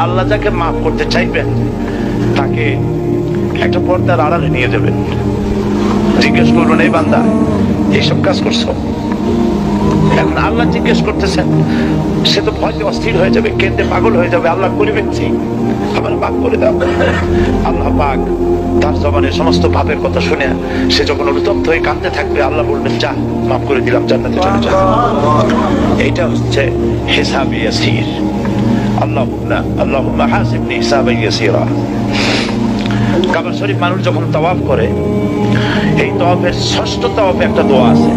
আল্লাহ যাকে মাফ করতে চাইবেন তাকে একটা পর্দার আড়ালে নিয়ে যাবেন, জিজ্ঞেস করবেন, এই বান্দা এইসব কাজ করছো। এখন আল্লাহ জিজ্ঞেস করতেছেন, সে তো ভয়তে অস্থির হয়ে যাবে, কেঁদে পাগল হয়ে যাবে, আল্লাহ করিবেন কি, আবার পাক করে দাও। আল্লাহ পাক তার জবানের সমস্ত পাপের কথা শুনে সে যখন অনুতপ্ত হয়ে কাঁদতে থাকবে, আল্লাহ বলবেন, যা মাফ করে দিলাম, জান্নাতে চলে যা। এইটা হচ্ছে হিসাব ইয়াসির। আল্লাহুম্মা হাসিবনি হিসাবান ইয়াসিরা। কাবা শরীফ মানুষ যখন তাওয়াফ করে, এই তাওয়াফের ষষ্ঠ তাওয়াফে একটা দোয়া আছে।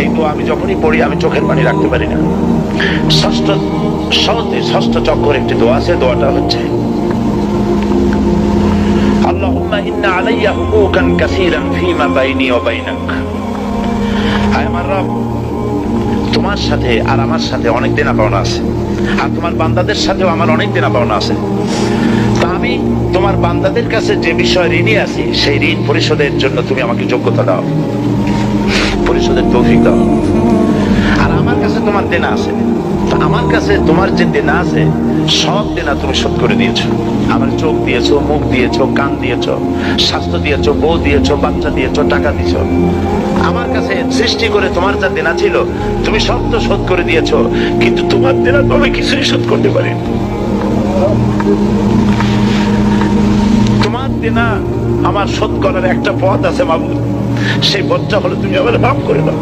এই দোয়া আমি যখনই পড়ি আমি চোখের পানি রাখতে পারি না। ষষ্ঠ চক্কর একটি দোয়া আছে, দোয়াটা হচ্ছে, আল্লাহুম্মা ইন্না আলাইয়া হুকুকান কাসীরান ফীমা বাইনি ওয়া বাইনাক। আয় আমার রব, তোমার সাথে আর আমার সাথে অনেক দেনা পাওনা আছে, আর তোমার বান্দাদের সাথেও আমার অনেক দেনা পাওনা আছে। তা আমি তোমার বান্দাদের কাছে যে বিষয় ঋণী আছি, সেই ঋণ পরিশোধের জন্য তুমি আমাকে যোগ্যতা দাও, পরিশোধের তৌফিক দাও। আর আমার কাছে তোমার দেনা আছে, আমার কাছে তোমার যে দেনা আছে সব দেনা তুমি শোধ করে দিয়েছো। আমার চোখ দিয়েছো, মুখ দিয়েছো, কান দিয়েছো, স্বাস্থ্য দিয়েছো, বউ দিয়েছো, বাচ্চা দিয়েছো, টাকা দিয়েছো। আমার কাছে সৃষ্টি করে তোমার যা দেনা ছিল তুমি সব তো শোধ করে দিয়েছো, কিন্তু তোমার দেনা তো আমি কিছুই শোধ করতে পারি। তোমার দেনা আমার শোধ করার একটা পথ আছে মাবুদ, সেই পথটা হলো তুমি আমার মাফ করে দাও।